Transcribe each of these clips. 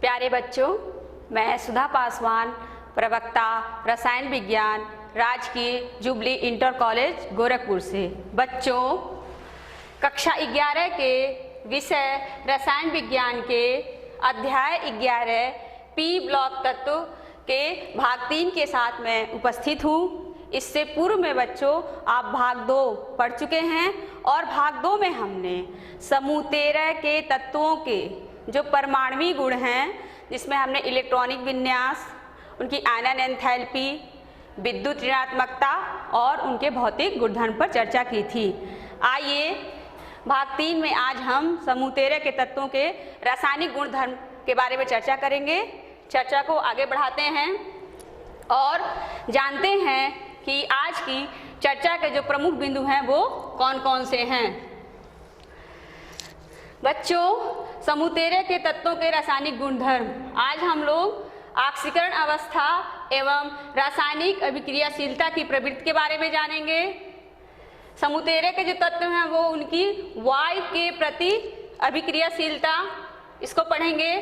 प्यारे बच्चों, मैं सुधा पासवान, प्रवक्ता रसायन विज्ञान, राजकीय जुबली इंटर कॉलेज गोरखपुर से। बच्चों, कक्षा 11 के विषय रसायन विज्ञान के अध्याय 11 पी ब्लॉक तत्व के भाग 3 के साथ मैं उपस्थित हूँ। इससे पूर्व में बच्चों आप भाग 2 पढ़ चुके हैं और भाग 2 में हमने समूह 13 के तत्वों के जो परमाणुवी गुण हैं, जिसमें हमने इलेक्ट्रॉनिक विन्यास, उनकी आयनन एंथैल्पी, विद्युत ऋणात्मकता और उनके भौतिक गुणधर्म पर चर्चा की थी। आइए भाग 3 में आज हम समूह 13 के तत्वों के रासायनिक गुणधर्म के बारे में चर्चा करेंगे। चर्चा को आगे बढ़ाते हैं और जानते हैं कि आज की चर्चा के जो प्रमुख बिंदु हैं वो कौन कौन से हैं। बच्चों, समूह 13 के तत्वों के रासायनिक गुणधर्म, आज हम लोग ऑक्सीकरण अवस्था एवं रासायनिक अभिक्रियाशीलता की प्रवृत्ति के बारे में जानेंगे। समूह 13 के जो तत्व हैं वो उनकी वायु के प्रति अभिक्रियाशीलता, इसको पढ़ेंगे।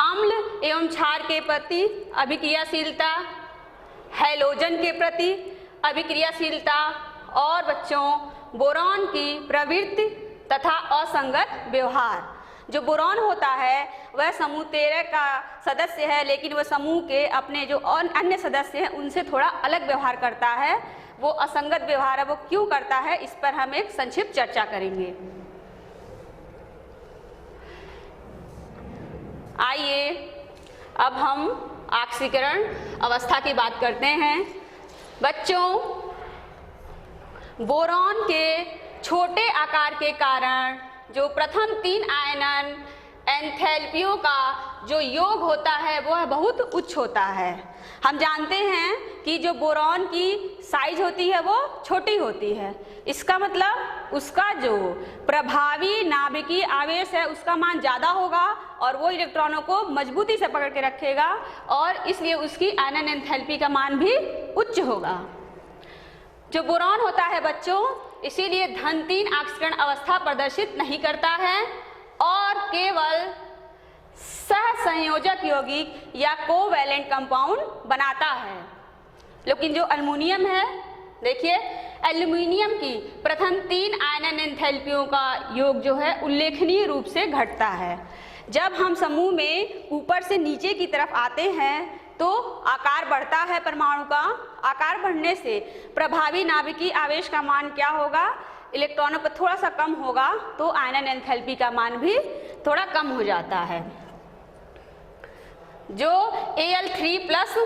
अम्ल एवं क्षार के प्रति अभिक्रियाशीलता, हैलोजन के प्रति अभिक्रियाशीलता और बच्चों बोरॉन की प्रवृत्ति तथा असंगत व्यवहार। जो बोरॉन होता है वह समूह 13 का सदस्य है, लेकिन वह समूह के अपने जो अन्य सदस्य हैं उनसे थोड़ा अलग व्यवहार करता है। वो असंगत व्यवहार है, वो क्यों करता है, इस पर हम एक संक्षिप्त चर्चा करेंगे। आइए अब हम ऑक्सीकरण अवस्था की बात करते हैं। बच्चों, बोरॉन के छोटे आकार के कारण जो प्रथम 3 आयनन एंथैल्पियों का जो योग होता है वह बहुत उच्च होता है। हम जानते हैं कि जो बोरॉन की साइज होती है वो छोटी होती है। इसका मतलब उसका जो प्रभावी नाभिकीय आवेश है उसका मान ज़्यादा होगा और वो इलेक्ट्रॉनों को मजबूती से पकड़ के रखेगा और इसलिए उसकी आयनन एंथैल्पी का मान भी उच्च होगा। जो बोरॉन होता है बच्चों, इसीलिए धन 3 ऑक्सीकरण अवस्था प्रदर्शित नहीं करता है और केवल सहसंयोजक यौगिक या कोवैलेंट कंपाउंड बनाता है। लेकिन जो एल्युमिनियम है, देखिए एल्युमिनियम की प्रथम 3 आयनन एंथैल्पियों का योग जो है उल्लेखनीय रूप से घटता है। जब हम समूह में ऊपर से नीचे की तरफ आते हैं तो आकार बढ़ता है परमाणु का। आकार बढ़ने से प्रभावी नाभिकीय आवेश का मान क्या होगा, इलेक्ट्रॉनों पर थोड़ा सा कम होगा, तो आयनन एंथैल्पी का मान भी थोड़ा कम हो जाता है। जो Al3+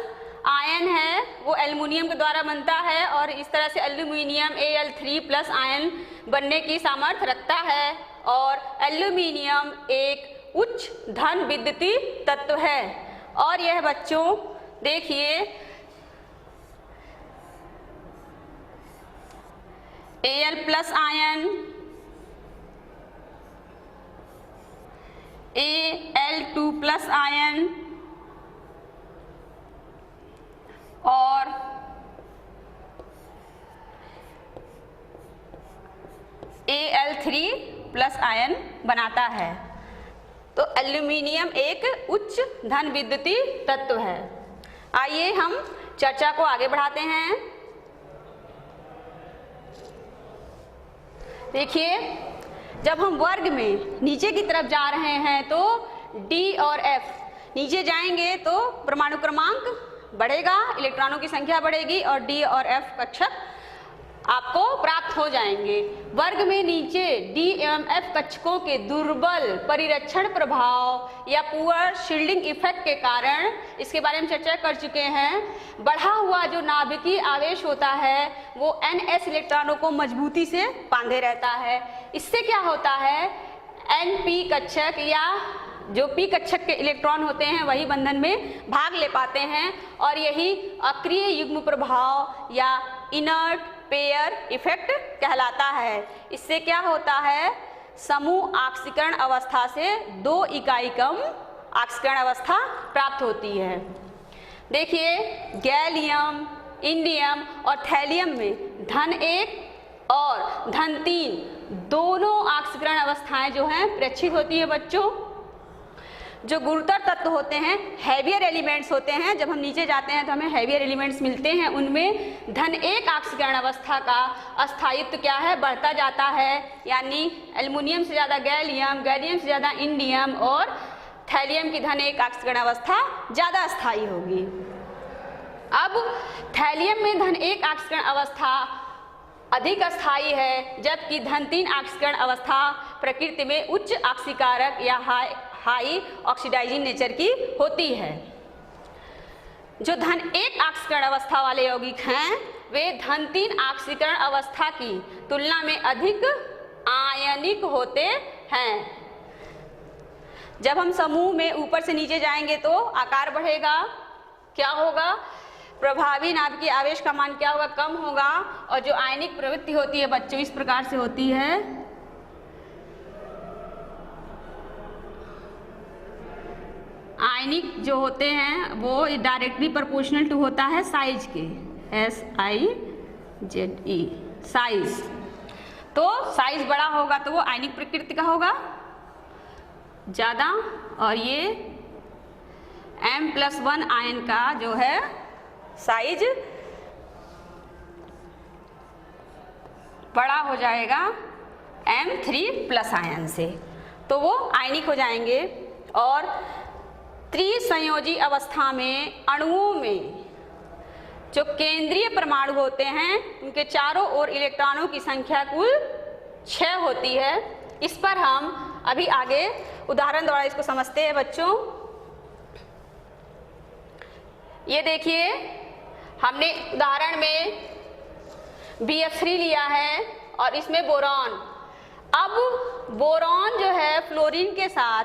आयन है वो एल्युमिनियम के द्वारा बनता है और इस तरह से एल्युमिनियम Al3+ आयन बनने की सामर्थ्य रखता है और एल्युमिनियम एक उच्च धन विद्युतीय तत्व है। और यह बच्चों देखिए Al+ आयन, Al2+ आयन और Al3+ आयन बनाता है। तो एल्युमिनियम एक उच्च धन विद्युतीय तत्व है। आइए हम चर्चा को आगे बढ़ाते हैं। देखिए, जब हम वर्ग में नीचे की तरफ जा रहे हैं तो D और F, नीचे जाएंगे तो परमाणु क्रमांक बढ़ेगा, इलेक्ट्रॉनों की संख्या बढ़ेगी और D और F कक्षक आपको प्राप्त हो जाएंगे। वर्ग में नीचे D एवं F कक्षकों के दुर्बल परिरक्षण प्रभाव या पुअर शील्डिंग इफेक्ट के कारण, इसके बारे में चर्चा कर चुके हैं, बढ़ा हुआ जो नाभिकीय आवेश होता है वो NS इलेक्ट्रॉनों को मजबूती से बांधे रहता है। इससे क्या होता है, NP कक्षक या जो P कक्षक के इलेक्ट्रॉन होते हैं वही बंधन में भाग ले पाते हैं और यही अक्रिय युग्म प्रभाव या इनर्ट पेयर इफेक्ट कहलाता है। इससे क्या होता है, समूह ऑक्सीकरण अवस्था से 2 इकाई कम ऑक्सीकरण अवस्था प्राप्त होती है। देखिए, गैलियम, इंडियम और थैलियम में धन 1 और धन 3 दोनों ऑक्सीकरण अवस्थाएं जो हैं प्रेक्षित होती है बच्चों। जो गुरुतर तत्व होते हैं, हैवियर एलिमेंट्स होते हैं, जब हम नीचे जाते हैं तो हमें हैवियर एलिमेंट्स मिलते हैं, उनमें धन 1 ऑक्सीकरण अवस्था का अस्थायित्व क्या है, बढ़ता जाता है। यानी एल्युमिनियम से ज़्यादा गैलियम, गैलियम से ज़्यादा इंडियम और थैलियम की धन 1 ऑक्सीकरण अवस्था ज़्यादा अस्थायी होगी। अब थैलियम में धन 1 ऑक्सीकरण अवस्था अधिक अस्थायी है, जबकि धन 3 ऑक्सीकरण अवस्था प्रकृति में उच्च ऑक्सीकारक या हाई ऑक्सीडाइजिंग नेचर की होती है। जो धन 1 ऑक्सीकरण अवस्था वाले यौगिक हैं वे धन 3 ऑक्सीकरण अवस्था की तुलना में अधिक आयनिक होते हैं। जब हम समूह में ऊपर से नीचे जाएंगे तो आकार बढ़ेगा, क्या होगा, प्रभावी नाभिकीय आवेश का मान क्या होगा, कम होगा। और जो आयनिक प्रवृत्ति होती है बच्चों इस प्रकार से होती है, आयनिक जो होते हैं वो डायरेक्टली प्रोपोर्शनल टू होता है साइज के, SIZE, साइज। तो साइज बड़ा होगा तो वो आयनिक प्रकृति का होगा ज़्यादा, और ये M+1 आयन का जो है साइज बड़ा हो जाएगा M3+ आयन से, तो वो आयनिक हो जाएंगे। और त्रिसंयोजी अवस्था में अणुओं में जो केंद्रीय परमाणु होते हैं उनके चारों ओर इलेक्ट्रॉनों की संख्या कुल 6 होती है। इस पर हम अभी आगे उदाहरण द्वारा इसको समझते हैं बच्चों। ये देखिए, हमने उदाहरण में BF3 लिया है और इसमें बोरॉन। अब बोरॉन जो है फ्लोरीन के साथ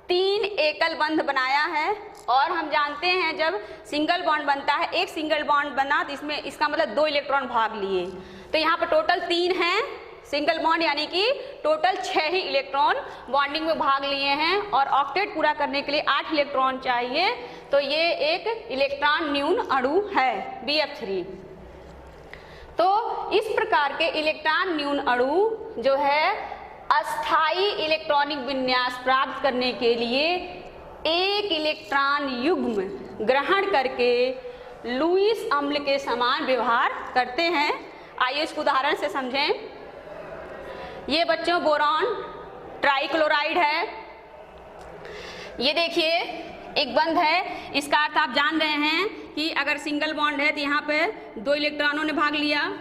3 एकल बंध बनाया है, और हम जानते हैं जब सिंगल बॉन्ड बनता है, एक सिंगल बॉन्ड बना तो इसमें इसका मतलब 2 इलेक्ट्रॉन भाग लिए, तो यहाँ पर टोटल 3 हैं सिंगल बॉन्ड, यानी कि टोटल 6 ही इलेक्ट्रॉन बॉन्डिंग में भाग लिए हैं। और ऑक्टेट पूरा करने के लिए 8 इलेक्ट्रॉन चाहिए, तो ये एक इलेक्ट्रॉन न्यून अणु है BF3। तो इस प्रकार के इलेक्ट्रॉन न्यून अणु जो है अस्थायी इलेक्ट्रॉनिक विन्यास प्राप्त करने के लिए एक इलेक्ट्रॉन युग्म ग्रहण करके लुईस अम्ल के समान व्यवहार करते हैं। आइए इसको उदाहरण से समझें। ये बच्चों बोरॉन ट्राइक्लोराइड है, ये देखिए एक बंध है, इसका अर्थ आप जान रहे हैं कि अगर सिंगल बॉन्ड है तो यहाँ पे 2 इलेक्ट्रॉनों ने भाग लिया,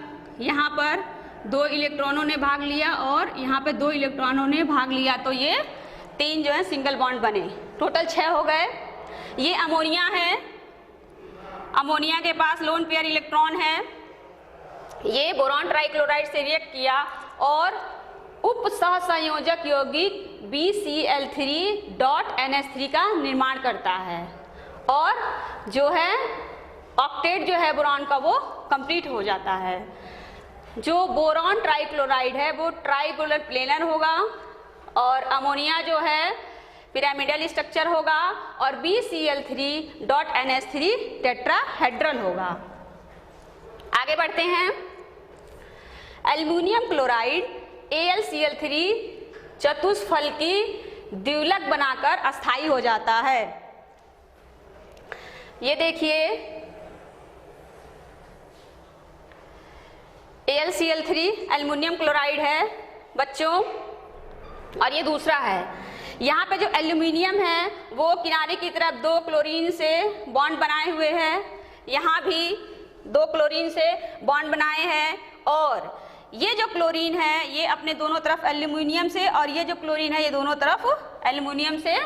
यहाँ पर 2 इलेक्ट्रॉनों ने भाग लिया और यहाँ पे 2 इलेक्ट्रॉनों ने भाग लिया, तो ये 3 जो है सिंगल बॉन्ड बने, टोटल 6 हो गए। ये अमोनिया है, अमोनिया के पास लोन पेयर इलेक्ट्रॉन है, ये बोरॉन ट्राइक्लोराइड से रिएक्ट किया और उप सहसंयोजक यौगिक BCl3.NH3 का निर्माण करता है, और जो है ऑक्टेट जो है बोरॉन का वो कंप्लीट हो जाता है। जो बोरॉन ट्राइक्लोराइड है वो ट्राइपोलर प्लेनर होगा, और अमोनिया जो है पिरामिडल स्ट्रक्चर होगा, और BCl3.NH3 टेट्राहेड्रल होगा। आगे बढ़ते हैं। एल्युमिनियम क्लोराइड AlCl3 चतुष्फलकी द्विलक बनाकर अस्थायी हो जाता है। ये देखिए AlCl3 एल्युमिनियम क्लोराइड है बच्चों, और ये दूसरा है। यहाँ पे जो एल्युमिनियम है वो किनारे की तरफ 2 क्लोरीन से बॉन्ड बनाए हुए हैं, यहाँ भी 2 क्लोरीन से बॉन्ड बनाए हैं, और ये जो क्लोरीन है ये अपने दोनों तरफ एल्युमिनियम से, और ये जो क्लोरीन है ये दोनों तरफ एल्युमिनियम से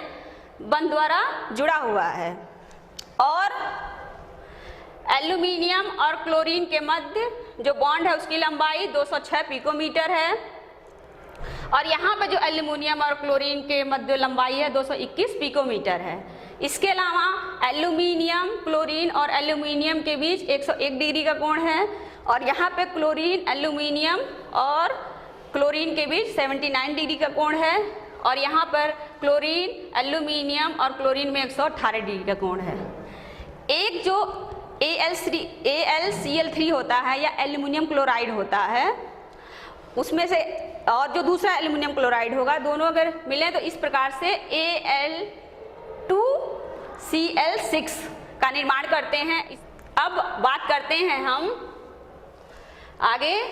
बंध द्वारा जुड़ा हुआ है। और एल्युमिनियम और क्लोरीन के मध्य जो बॉन्ड है उसकी लंबाई 206 पिकोमीटर है, और यहाँ पे जो एल्युमिनियम और क्लोरीन के मध्य लंबाई है 221 पिकोमीटर है। इसके अलावा एल्युमिनियम, क्लोरीन और एल्युमिनियम के बीच 101 डिग्री का कोण है, और यहाँ पे क्लोरीन, एल्युमिनियम और क्लोरीन के बीच 79 डिग्री का कोण है, और यहाँ पर क्लोरीन, एल्युमिनियम और क्लोरीन में 118 डिग्री का कोण है। एक जो AlCl3 होता है या एल्युमिनियम क्लोराइड होता है उसमें से, और जो दूसरा एल्युमिनियम क्लोराइड होगा, दोनों अगर मिले तो इस प्रकार से 2Cl6 का निर्माण करते हैं। अब बात करते हैं हम आगे।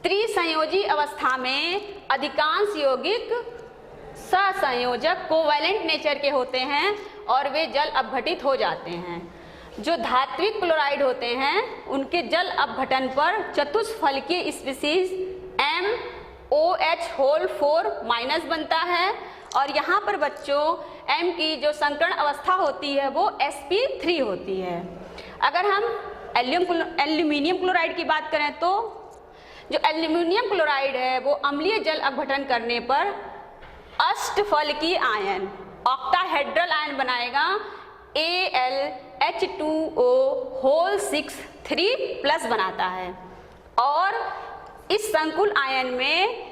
त्रिसंयोजी अवस्था में अधिकांश यौगिक सहसंयोजक कोवैलेंट नेचर के होते हैं और वे जल अपघटित हो जाते हैं। जो धात्विक क्लोराइड होते हैं उनके जल अपघटन पर चतुष्फलकीय स्पीशीज MOH4- बनता है और यहाँ पर बच्चों M की जो संकरण अवस्था होती है वो sp3 होती है। अगर हम एल्यूमिनियम क्लोराइड की बात करें तो जो एल्यूमिनियम क्लोराइड है वो अम्लीय जल अपघटन करने पर अष्टफलकीय आयन ऑक्टाहेड्रल आयन बनाएगा AlH2O6 बनाता है और इस संकुल आयन में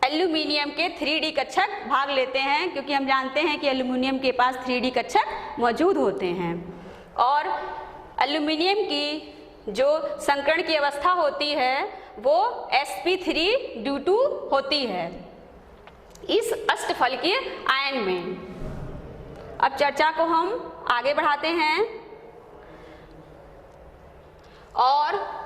एल्यूमिनियम के 3D कक्षक भाग लेते हैं, क्योंकि हम जानते हैं कि एल्यूमिनियम के पास 3D कक्षक मौजूद होते हैं। और एल्यूमिनियम की जो संकरण की अवस्था होती है वो sp3 होती है इस अष्टफलकीय आयन में। अब चर्चा को हम आगे बढ़ाते हैं और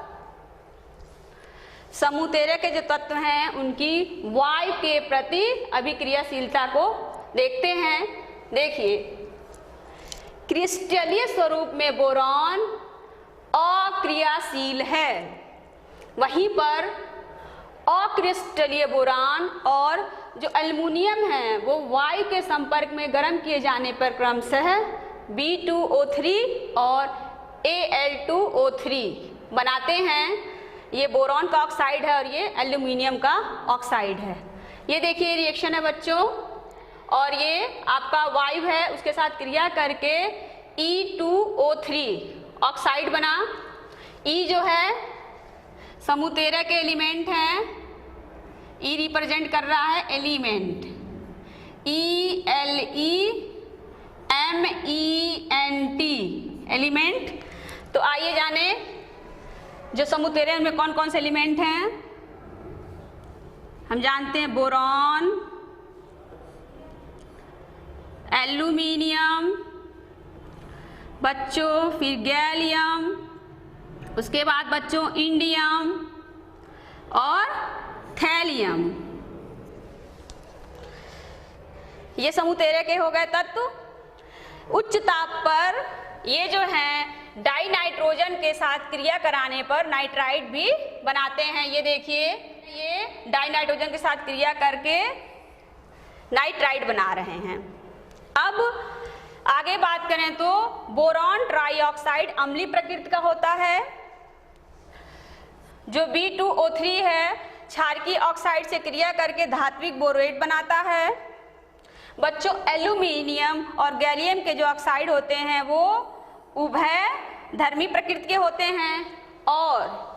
समूह 13 के जो तत्व हैं उनकी वायु के प्रति अभिक्रियाशीलता को देखते हैं। देखिए, क्रिस्टलीय स्वरूप में बोरॉन अक्रियाशील है, वहीं पर अक्रिस्टलीय बोरान और जो एल्युमिनियम है वो वायु के संपर्क में गर्म किए जाने पर क्रमशः B2O3 और Al2O3 बनाते हैं। ये बोरॉन का ऑक्साइड है और ये एल्यूमिनियम का ऑक्साइड है। ये देखिए रिएक्शन है बच्चों, और ये आपका वायु है, उसके साथ क्रिया करके E2O3 ऑक्साइड बना। E जो है समूह 13 के एलिमेंट हैं, E रिप्रेजेंट कर रहा है एलिमेंट, ELEMENT एलिमेंट। तो आइए जाने जो समूह 13 में कौन कौन से एलिमेंट हैं। हम जानते हैं बोरॉन, एल्यूमिनियम बच्चों, फिर गैलियम, उसके बाद बच्चों इंडियम और थैलियम। ये समूह 13 के हो गए तत्व। उच्च ताप पर ये जो हैं डाई नाइट्रोजन के साथ क्रिया कराने पर नाइट्राइड भी बनाते हैं। ये देखिए, ये डाई नाइट्रोजन के साथ क्रिया करके नाइट्राइड बना रहे हैं। अब आगे बात करें तो बोरॉन ट्राइऑक्साइड अम्लीय प्रकृति का होता है। जो B2O3 है क्षारकीय ऑक्साइड से क्रिया करके धात्विक बोरेट बनाता है। बच्चों एल्यूमिनियम और गैलियम के जो ऑक्साइड होते हैं वो उभय धर्मी प्रकृति के होते हैं और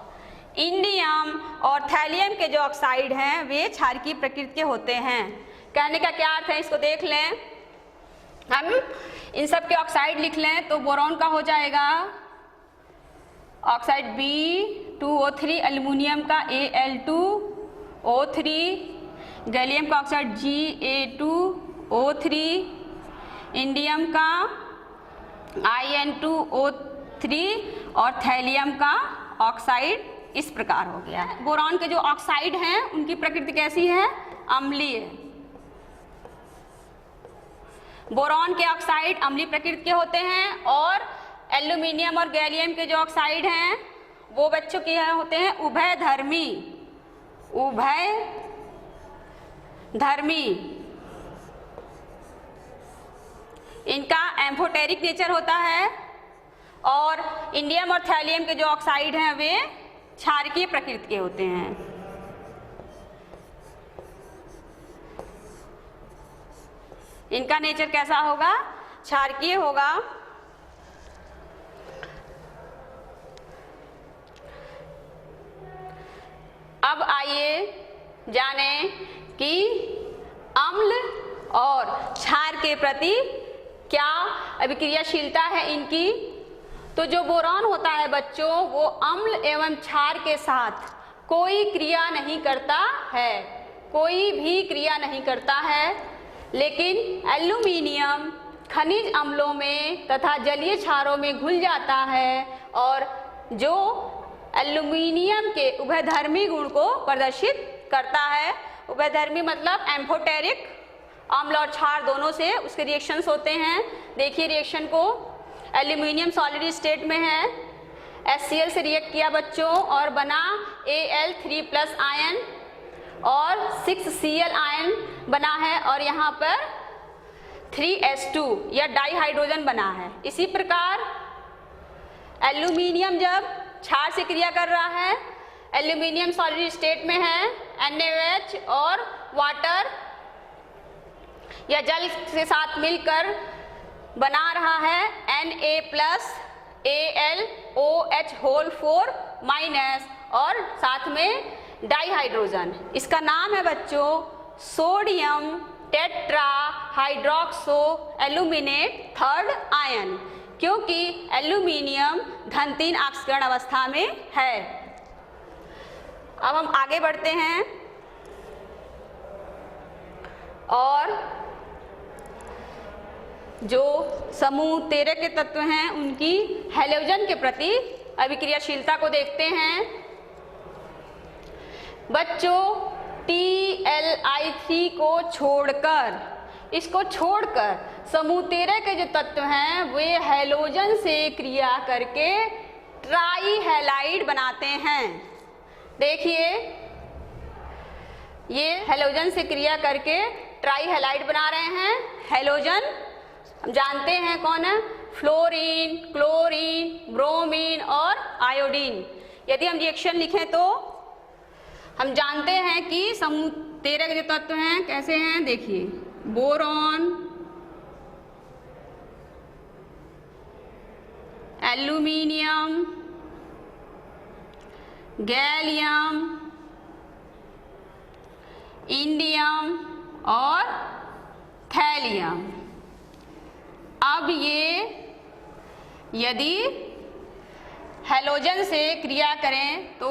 इंडियम और थैलियम के जो ऑक्साइड हैं वे क्षारकीय प्रकृति के होते हैं। कहने का क्या अर्थ है, इसको देख लें। हम इन सब के ऑक्साइड लिख लें तो बोरॉन का हो जाएगा ऑक्साइड B2O3, एल्यूमिनियम का Al2O3, गैलियम का ऑक्साइड Ga2O3, इंडियम का In2O3 और थैलियम का ऑक्साइड इस प्रकार हो गया। बोरॉन के जो ऑक्साइड हैं उनकी प्रकृति कैसी है, अम्लीय। बोरॉन के ऑक्साइड अम्लीय प्रकृति के होते हैं और एल्यूमिनियम और गैलियम के जो ऑक्साइड हैं वो बच्चों के होते हैं उभय धर्मी। इनका एम्फोटेरिक नेचर होता है और इंडियम और थैलियम के जो ऑक्साइड हैं वे क्षारकीय प्रकृति के होते हैं। इनका नेचर कैसा होगा, क्षारकीय होगा। अब आइए जाने कि अम्ल और क्षार के प्रति क्या अभिक्रियाशीलता है इनकी। तो जो बोरॉन होता है बच्चों वो अम्ल एवं क्षार के साथ कोई क्रिया नहीं करता है, कोई भी क्रिया नहीं करता है। लेकिन एल्यूमीनियम खनिज अम्लों में तथा जलीय क्षारों में घुल जाता है और जो एल्यूमीनियम के उभयधर्मी गुण को प्रदर्शित करता है। उभयधर्मी मतलब एम्फोटेरिक, अम्ल और क्षार दोनों से उसके रिएक्शंस होते हैं। देखिए रिएक्शन को, एल्यूमिनियम सॉलिड स्टेट में है, HCl से रिएक्ट किया बच्चों और बना Al3+ आयन और 6Cl आयन बना है और यहाँ पर 3S2 या डाइहाइड्रोजन बना है। इसी प्रकार एल्यूमिनियम जब क्षार से क्रिया कर रहा है, एल्यूमिनियम सॉलिड स्टेट में है, NaOH और वाटर या जल के साथ मिलकर बना रहा है Na+AlOH4- और साथ में डाइहाइड्रोजन। इसका नाम है बच्चों sodium tetra hydroxo aluminate third ion, क्योंकि एल्यूमिनियम धन 3 ऑक्सीकरण अवस्था में है। अब हम आगे बढ़ते हैं और जो समूह 13 के तत्व हैं उनकी हैलोजन के प्रति अभिक्रियाशीलता को देखते हैं। बच्चों TLI3 को छोड़कर, इसको छोड़कर समूह 13 के जो तत्व हैं वे हैलोजन से क्रिया करके ट्राई हैलाइड बनाते हैं। देखिए ये हैलोजन से क्रिया करके ट्राई हैलाइड बना रहे हैं। हैलोजन हम जानते हैं कौन है, फ्लोरीन, क्लोरीन, ब्रोमीन और आयोडीन। यदि हम रिएक्शन लिखें तो हम जानते हैं कि समूह 13 के जो तत्व हैं कैसे हैं, देखिए बोरॉन, एल्यूमिनियम, गैलियम, इंडियम और थैलियम। अब ये यदि हैलोजन से क्रिया करें तो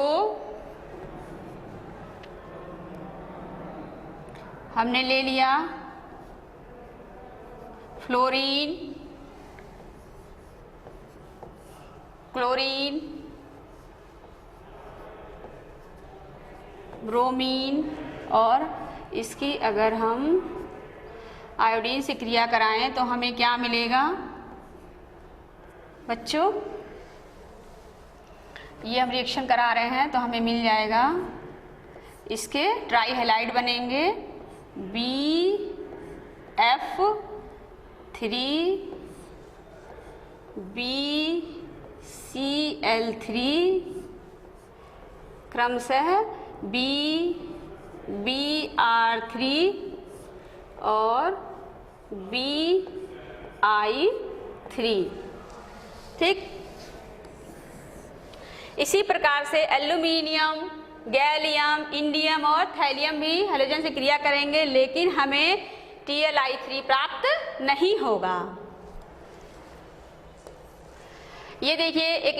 हमने ले लिया फ्लोरीन, क्लोरीन, ब्रोमीन और इसकी अगर हम आयोडीन से क्रिया कराएं तो हमें क्या मिलेगा बच्चों, ये हम रिएक्शन करा रहे हैं तो हमें मिल जाएगा, इसके ट्राई हैलाइड बनेंगे BF3 BCl3 क्रमशः BR3 और BI3। ठीक, इसी प्रकार से एल्यूमिनियम, गैलियम, इंडियम और थैलियम भी हैलोजन से क्रिया करेंगे, लेकिन हमें TLI3 प्राप्त नहीं होगा। ये देखिए एक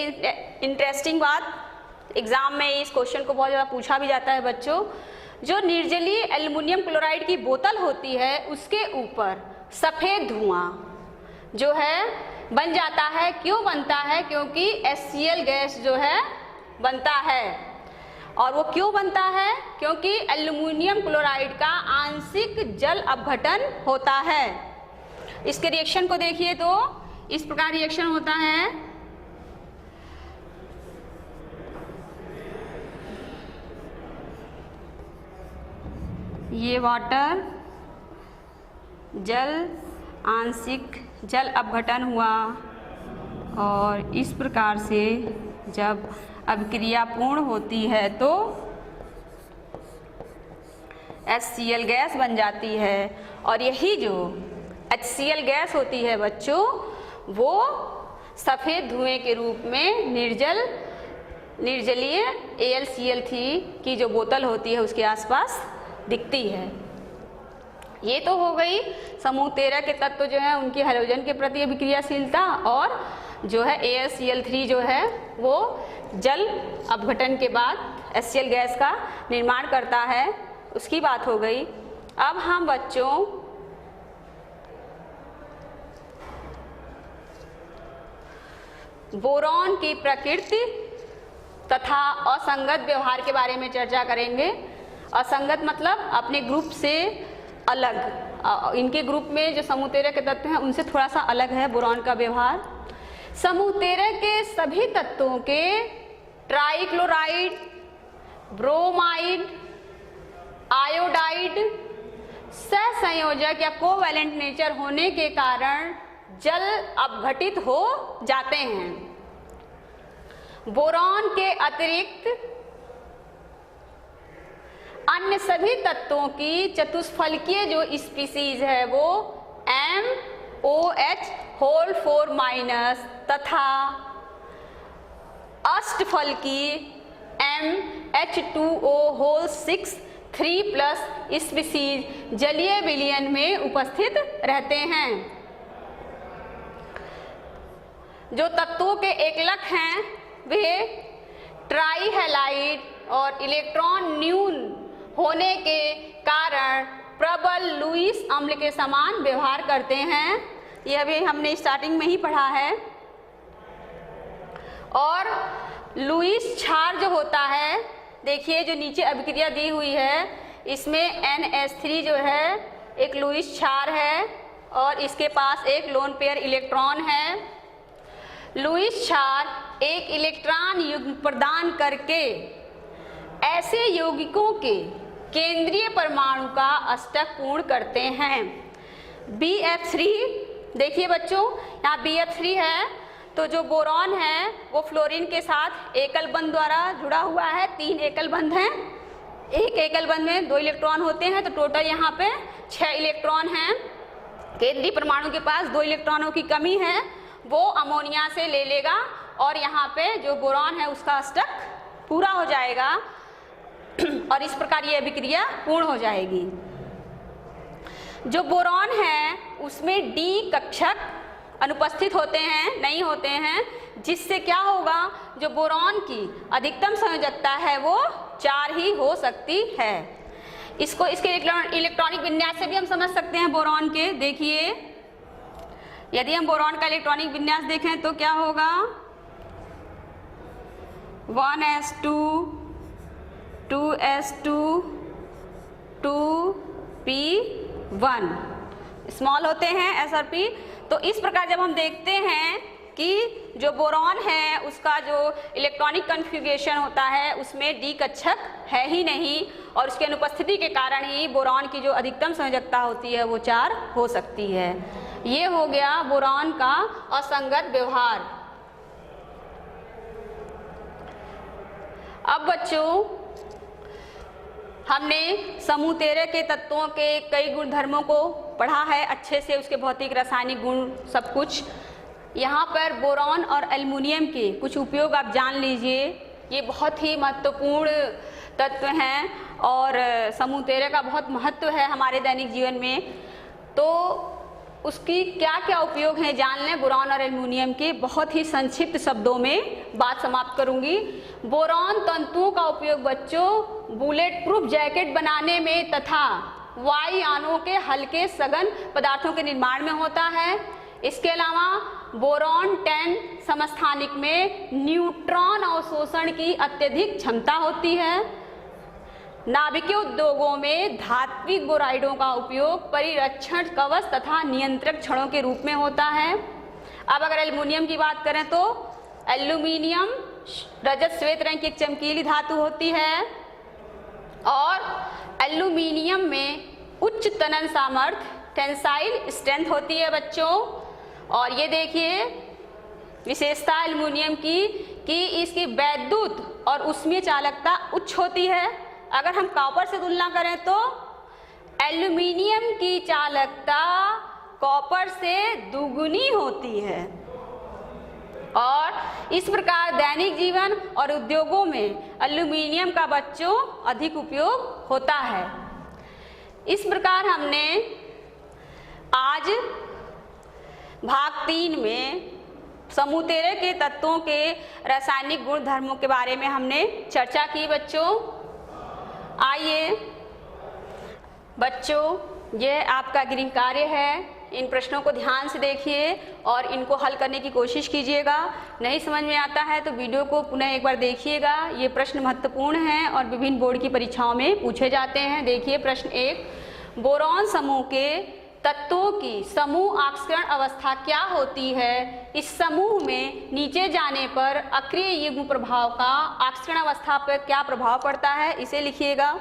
इंटरेस्टिंग बात, एग्जाम में इस क्वेश्चन को बहुत ज़्यादा पूछा भी जाता है बच्चों। जो निर्जलीय एल्युमिनियम क्लोराइड की बोतल होती है उसके ऊपर सफ़ेद धुआं जो है बन जाता है। क्यों बनता है? क्योंकि HCl गैस जो है बनता है। और वो क्यों बनता है? क्योंकि एल्युमिनियम क्लोराइड का आंशिक जल अपघटन होता है। इसके रिएक्शन को देखिए तो इस प्रकार रिएक्शन होता है। ये वाटर जल आंशिक जल अपघटन हुआ और इस प्रकार से जब अभिक्रिया पूर्ण होती है तो HCl गैस बन जाती है। और यही जो HCl गैस होती है बच्चों, वो सफ़ेद धुएं के रूप में निर्जलीय AlCl3 की जो बोतल होती है उसके आसपास दिखती है। ये तो हो गई समूह 13 के तत्व जो है उनकी हैलोजन के प्रति अभिक्रियाशीलता, और जो है AlCl3 जो है वो जल अपघटन के बाद HCl गैस का निर्माण करता है, उसकी बात हो गई। अब हम बच्चों बोरॉन की प्रकृति तथा असंगत व्यवहार के बारे में चर्चा करेंगे। असंगत मतलब अपने ग्रुप से अलग, इनके ग्रुप में जो समूह 13 के तत्व हैं उनसे थोड़ा सा अलग है बोरॉन का व्यवहार। समूह 13 के सभी तत्वों के ट्राइक्लोराइड, ब्रोमाइड, आयोडाइड सहसंयोजक या कोवैलेंट नेचर होने के कारण जल अपघटित हो जाते हैं। बोरॉन के अतिरिक्त अन्य सभी तत्वों की चतुष्फलकीय जो स्पीसीज है वो MOH होल 4- तथा अष्टफलकीय MH2O होल 6 3+ स्पीसीज जलीय विलयन में उपस्थित रहते हैं। जो तत्वों के एकलक हैं वे ट्राईहैलाइड और इलेक्ट्रॉन न्यून होने के कारण प्रबल लुईस अम्ल के समान व्यवहार करते हैं। यह अभी हमने स्टार्टिंग में ही पढ़ा है। और लुईस क्षार जो होता है, देखिए जो नीचे अभिक्रिया दी हुई है इसमें NH3 जो है एक लुईस क्षार है और इसके पास एक लोन पेयर इलेक्ट्रॉन है। लुईस क्षार एक इलेक्ट्रॉन युग्म प्रदान करके ऐसे यौगिकों के केंद्रीय परमाणु का अष्टक पूर्ण करते हैं। BF3 देखिए बच्चों, यहाँ BF3 है तो जो बोरॉन है वो फ्लोरीन के साथ एकल बंध द्वारा जुड़ा हुआ है। 3 एकल बंध हैं, एक एकल बंध में 2 इलेक्ट्रॉन होते हैं तो टोटल यहाँ पे 6 इलेक्ट्रॉन हैं। केंद्रीय परमाणु के पास 2 इलेक्ट्रॉनों की कमी है, वो अमोनिया से ले लेगा और यहाँ पे जो बोरॉन है उसका अष्टक पूरा हो जाएगा और इस प्रकार ये अभिक्रिया पूर्ण हो जाएगी। जो बोरॉन है उसमें D कक्षक अनुपस्थित होते हैं, नहीं होते हैं, जिससे क्या होगा, जो बोरॉन की अधिकतम संयोजकता है वो 4 ही हो सकती है। इसको इसके इलेक्ट्रॉनिक विन्यास से भी हम समझ सकते हैं बोरॉन के। देखिए यदि हम बोरॉन का इलेक्ट्रॉनिक विन्यास देखें तो क्या होगा, 1s2 2s2 2p1 स्मॉल होते हैं s और p। तो इस प्रकार जब हम देखते हैं कि जो बोरॉन है उसका जो इलेक्ट्रॉनिक कन्फिगरेशन होता है उसमें D कक्षक है ही नहीं और उसकी अनुपस्थिति के कारण ही बोरॉन की जो अधिकतम संयोजकता होती है वो 4 हो सकती है। ये हो गया बोरॉन का असंगत व्यवहार। अब बच्चों हमने समूह 13 के तत्वों के कई गुणधर्मों को पढ़ा है अच्छे से, उसके भौतिक रासायनिक गुण सब कुछ। यहाँ पर बोरॉन और एल्युमिनियम के कुछ उपयोग आप जान लीजिए। ये बहुत ही महत्वपूर्ण तत्व हैं और समूह 13 का बहुत महत्व है हमारे दैनिक जीवन में। तो उसकी क्या क्या उपयोग हैं जान लें बोरॉन और एल्युमिनियम के। बहुत ही संक्षिप्त शब्दों में बात समाप्त करूंगी। बोरॉन तंतुओं का उपयोग बच्चों बुलेट प्रूफ जैकेट बनाने में तथा वायुयानों के हल्के सघन पदार्थों के निर्माण में होता है। इसके अलावा बोरॉन 10 समस्थानिक में न्यूट्रॉन अवशोषण की अत्यधिक क्षमता होती है। नाभिकीय उद्योगों में धात्विक बोराइडों का उपयोग परिरक्षण कवच तथा नियंत्रक छड़ों के रूप में होता है। अब अगर एल्युमिनियम की बात करें तो एल्युमिनियम रजत श्वेत रंग की एक चमकीली धातु होती है और एल्युमिनियम में उच्च तनन सामर्थ्य टेंसाइल स्ट्रेंथ होती है बच्चों। और ये देखिए विशेषता एल्युमिनियम की कि इसकी वैद्युत और ऊष्मीय चालकता उच्च होती है। अगर हम कॉपर से तुलना करें तो एल्युमिनियम की चालकता कॉपर से दुगुनी होती है और इस प्रकार दैनिक जीवन और उद्योगों में एल्युमिनियम का बच्चों अधिक उपयोग होता है। इस प्रकार हमने आज भाग 3 में समूह 13 के तत्वों के रासायनिक गुण धर्मों के बारे में हमने चर्चा की बच्चों। आइए बच्चों यह आपका गृह कार्य है। इन प्रश्नों को ध्यान से देखिए और इनको हल करने की कोशिश कीजिएगा। नहीं समझ में आता है तो वीडियो को पुनः एक बार देखिएगा। ये प्रश्न महत्वपूर्ण हैं और विभिन्न बोर्ड की परीक्षाओं में पूछे जाते हैं। देखिए प्रश्न 1, बोरॉन समूह के तत्वों की समूह ऑक्सीकरण अवस्था क्या होती है? इस समूह में नीचे जाने पर अक्रिय युग्म प्रभाव का ऑक्सीकरण अवस्था पर क्या प्रभाव पड़ता है, इसे लिखिएगा।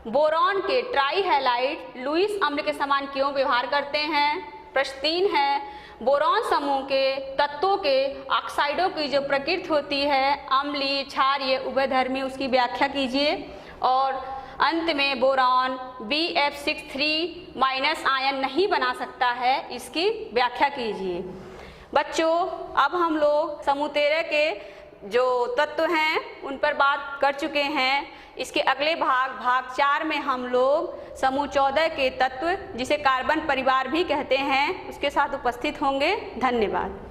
बोरॉन के ट्राईहैलाइड लुईस अम्ल के समान क्यों व्यवहार करते हैं? प्रश्न 3 है, बोरॉन समूह के तत्वों के ऑक्साइडों की जो प्रकृति होती है, अम्लीय, क्षारीय, उभयधर्मी, उसकी व्याख्या कीजिए। और अंत में बोरॉन BF63- आयन नहीं बना सकता है, इसकी व्याख्या कीजिए। बच्चों, अब हम लोग समूह 13 के जो तत्व हैं उन पर बात कर चुके हैं। इसके अगले भाग 4 में हम लोग समूह 14 के तत्व, जिसे कार्बन परिवार भी कहते हैं, उसके साथ उपस्थित होंगे। धन्यवाद।